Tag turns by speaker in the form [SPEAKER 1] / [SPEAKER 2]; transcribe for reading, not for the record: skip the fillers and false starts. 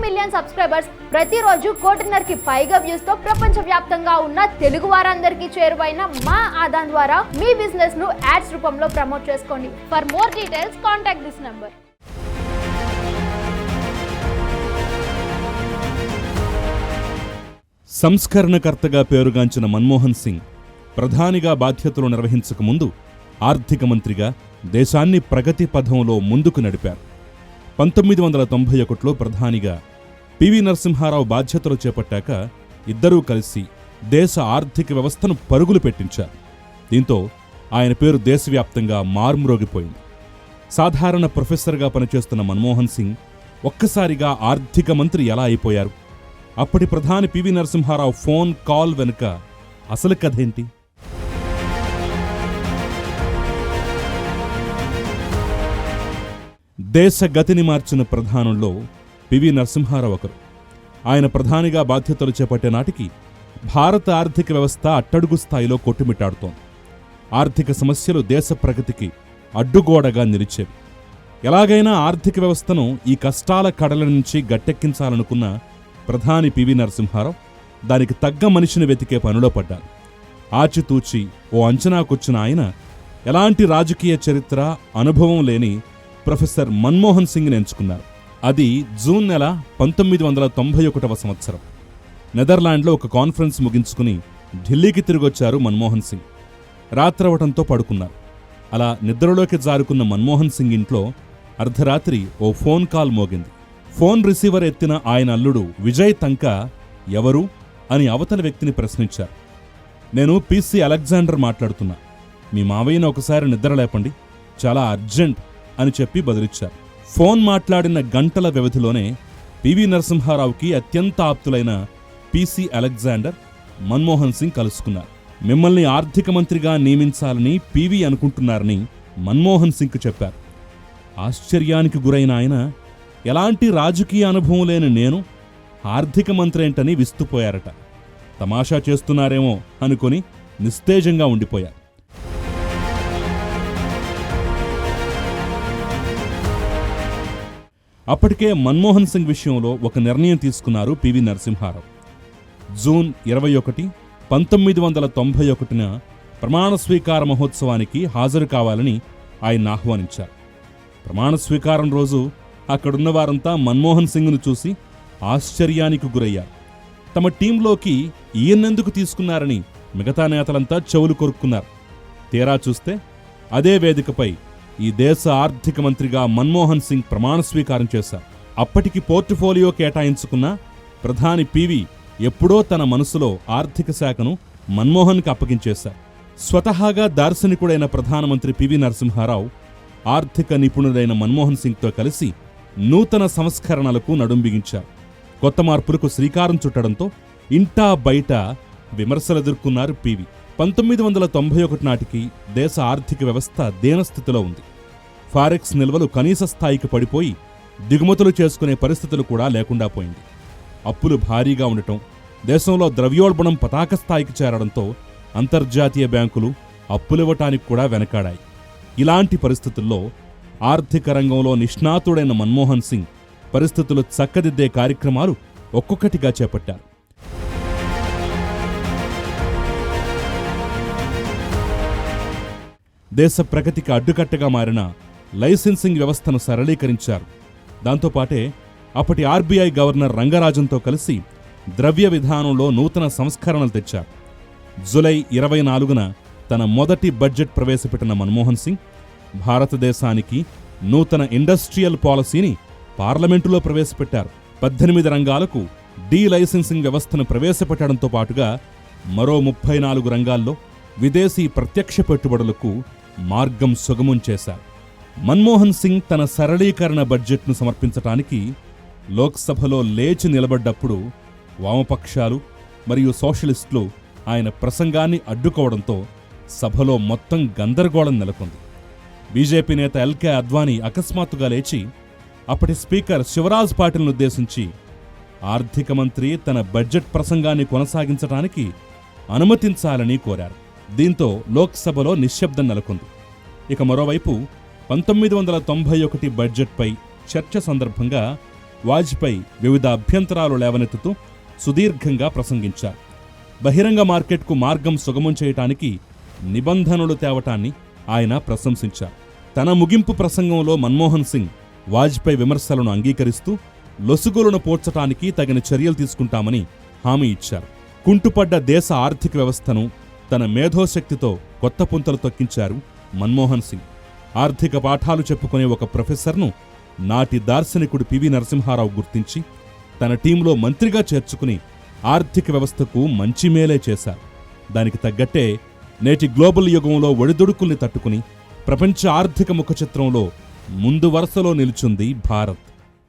[SPEAKER 1] Million subscribers, ప్రతిరోజు 1.5 పైగా views తో ప్రపంచవ్యాప్తంగా ఉన్న తెలుగు వారందరికీ చేరువైన మా ఆదాన్ ద్వారా మీ బిజినెస్ ను యాడ్స్ రూపంలో ప్రమోట్ చేసుకోండి. For more details contact this number.
[SPEAKER 2] సంస్కరణకర్తగా పేరుగాంచిన మన్మోహన్ సింగ్ ప్రధానిగా బాధ్యతలు నిర్వహించక ముందు ఆర్థిక మంత్రిగా దేశాన్ని ప్రగతి పథంలో ముందుకు నడిపారు. 1991లో ప్రధానిగా పివి నరసింహారావు బాధ్యతలు చేపట్టాక ఇద్దరూ కలిసి దేశ ఆర్థిక వ్యవస్థను పరుగులు పెట్టించారు. దీంతో ఆయన పేరు దేశవ్యాప్తంగా మార్మ్రోగిపోయింది. సాధారణ ప్రొఫెసర్గా పనిచేస్తున్న మన్మోహన్ సింగ్ ఒక్కసారిగా ఆర్థిక మంత్రి ఎలా అయిపోయారు? అప్పటి ప్రధాని పివి నరసింహారావు ఫోన్ కాల్ వెనుక అసలు కథేంటి? దేశ గతిని మార్చిన ప్రధానుల్లో పివి నరసింహారావు ఒకరు. ఆయన ప్రధానిగా బాధ్యతలు చేపట్టే నాటికి భారత ఆర్థిక వ్యవస్థ అట్టడుగు స్థాయిలో కొట్టుమిట్టాడుతోంది. ఆర్థిక సమస్యలు దేశ ప్రగతికి అడ్డుగోడగా నిలిచేవి. ఎలాగైనా ఆర్థిక వ్యవస్థను ఈ కష్టాల కడల నుంచి గట్టెక్కించాలనుకున్న ప్రధాని పివి నరసింహారావు దానికి తగ్గ మనిషిని వెతికే పనిలో పడ్డారు. ఆచితూచి ఓ అంచనాకొచ్చిన ఆయన ఎలాంటి రాజకీయ చరిత్ర, అనుభవం లేని ప్రొఫెసర్ మన్మోహన్ సింగ్ని ఎంచుకున్నారు. అది జూన్ నెల 1991వ సంవత్సరం. నెదర్లాండ్లో ఒక కాన్ఫరెన్స్ ముగించుకుని ఢిల్లీకి తిరిగొచ్చారు మన్మోహన్ సింగ్. రాత్రవటంతో పడుకున్నారు. అలా నిద్రలోకి జారుకున్న మన్మోహన్ సింగ్ ఇంట్లో అర్ధరాత్రి ఓ ఫోన్ కాల్ మోగింది. ఫోన్ రిసీవర్ ఎత్తిన ఆయన అల్లుడు విజయ్ తంకా ఎవరు అని అవతల వ్యక్తిని ప్రశ్నించారు. నేను పీసీ అలెగ్జాండర్ మాట్లాడుతున్నా, మీ మావయ్యను ఒకసారి నిద్ర లేపండి, చాలా అర్జెంట్ అని చెప్పి బదిలిచ్చారు. ఫోన్ మాట్లాడిన గంటల వ్యవధిలోనే పివి నరసింహారావుకి అత్యంత ఆప్తులైన పీసీ అలెగ్జాండర్ మన్మోహన్ సింగ్ కలుసుకున్నారు. మిమ్మల్ని ఆర్థిక మంత్రిగా నియమించాలని పివి అనుకుంటున్నారని మన్మోహన్ సింగ్కు చెప్పారు. ఆశ్చర్యానికి గురైన ఆయన ఎలాంటి రాజకీయ అనుభవం లేని నేను ఆర్థిక మంత్రి ఏంటని విస్తుపోయారట. తమాషా చేస్తున్నారేమో అనుకుని నిస్తేజంగా ఉండిపోయారు. అప్పటికే మన్మోహన్ సింగ్ విషయంలో ఒక నిర్ణయం తీసుకున్నారు పివి నరసింహారావు. జూన్ 21, 1991న ప్రమాణ స్వీకార మహోత్సవానికి హాజరు కావాలని ఆయన ఆహ్వానించారు. ప్రమాణ స్వీకారం రోజు అక్కడున్న వారంతా మన్మోహన్ సింగ్ను చూసి ఆశ్చర్యానికి గురయ్యారు. తమ టీంలోకి ఈయన్నెందుకు తీసుకున్నారని మిగతా నేతలంతా చెవులు కొరుక్కున్నారు. తీరా చూస్తే అదే వేదికపై ఈ దేశ ఆర్థిక మంత్రిగా మన్మోహన్ సింగ్ ప్రమాణ స్వీకారం చేశారు. అప్పటికి పోర్ట్ఫోలియో కేటాయించుకున్న ప్రధాని పివి ఎప్పుడో తన మనసులో ఆర్థిక శాఖను మన్మోహన్కి అప్పగించేశారు. స్వతహాగా దార్శనికుడైన ప్రధానమంత్రి పివి నరసింహారావు ఆర్థిక నిపుణుడైన మన్మోహన్ సింగ్తో కలిసి నూతన సంస్కరణలకు నడుం బిగించారు. కొత్త మార్పులకు శ్రీకారం చుట్టడంతో ఇంటా బయట విమర్శలెదుర్కొన్నారు పివి. 1991 నాటికి దేశ ఆర్థిక వ్యవస్థ దీనస్థితిలో ఉంది. ఫారెక్స్ నిల్వలు కనీస స్థాయికి పడిపోయి దిగుమతులు చేసుకునే పరిస్థితులు కూడా లేకుండా పోయింది. అప్పులు భారీగా ఉండటం, దేశంలో ద్రవ్యోల్బణం పతాక స్థాయికి చేరడంతో అంతర్జాతీయ బ్యాంకులు అప్పులివ్వటానికి కూడా వెనకాడాయి. ఇలాంటి పరిస్థితుల్లో ఆర్థిక రంగంలో నిష్ణాతుడైన మన్మోహన్ సింగ్ పరిస్థితులు చక్కదిద్దే కార్యక్రమాలు ఒక్కొక్కటిగా చేపట్టారు. దేశ ప్రగతికి అడ్డుకట్టగా మారిన లైసెన్సింగ్ వ్యవస్థను సరళీకరించారు. దాంతోపాటే అప్పటి ఆర్బీఐ గవర్నర్ రంగరాజన్తో కలిసి ద్రవ్య విధానంలో నూతన సంస్కరణలు తెచ్చారు. జూలై 24న తన మొదటి బడ్జెట్ ప్రవేశపెట్టిన మన్మోహన్ సింగ్ భారతదేశానికి నూతన ఇండస్ట్రియల్ పాలసీని పార్లమెంటులో ప్రవేశపెట్టారు. 18 రంగాలకు డీలైసెన్సింగ్ వ్యవస్థను ప్రవేశపెట్టడంతో పాటుగా మరో 34 రంగాల్లో విదేశీ ప్రత్యక్ష పెట్టుబడులకు మార్గం సుగమం చేశారు. మన్మోహన్ సింగ్ తన సరళీకరణ బడ్జెట్ను సమర్పించటానికి లోక్సభలో లేచి నిలబడ్డప్పుడు వామపక్షాలు మరియు సోషలిస్టులు ఆయన ప్రసంగాన్ని అడ్డుకోవడంతో సభలో మొత్తం గందరగోళం నెలకొంది. బీజేపీ నేత ఎల్కే అద్వానీ అకస్మాత్తుగా లేచి అప్పటి స్పీకర్ శివరాజ్ పాటిల్ను ఉద్దేశించి ఆర్థిక మంత్రి తన బడ్జెట్ ప్రసంగాన్ని కొనసాగించడానికి అనుమతించాలని కోరారు. దీంతో లోక్సభలో నిశ్శబ్దం నెలకొంది. ఇక మరోవైపు 1991 బడ్జెట్పై చర్చ సందర్భంగా వాజ్పేయి వివిధ అభ్యంతరాలు లేవనెత్తుతూ సుదీర్ఘంగా ప్రసంగించారు. బహిరంగ మార్కెట్కు మార్గం సుగమం చేయటానికి నిబంధనలు తేవటాన్ని ఆయన ప్రశంసించారు. తన ముగింపు ప్రసంగంలో మన్మోహన్ సింగ్ వాజ్పేయి విమర్శలను అంగీకరిస్తూ లొసుగులను పోడ్చటానికి తగిన చర్యలు తీసుకుంటామని హామీ ఇచ్చారు. కుంటుపడ్డ దేశ ఆర్థిక వ్యవస్థను తన మేధోశక్తితో కొత్త పుంతలు తొక్కించారు మన్మోహన్ సింగ్. ఆర్థిక పాఠాలు చెప్పుకునే ఒక ప్రొఫెసర్ను నాటి దార్శనికుడు పివి నరసింహారావు గుర్తించి తన టీంలో మంత్రిగా చేర్చుకుని ఆర్థిక వ్యవస్థకు మంచి మేలే చేశారు. దానికి తగ్గట్టే నేటి గ్లోబల్ యుగంలో ఒడిదుడుకుల్ని తట్టుకుని ప్రపంచ ఆర్థిక ముఖచిత్రంలో ముందు వరుసలో నిలుచుంది భారత్.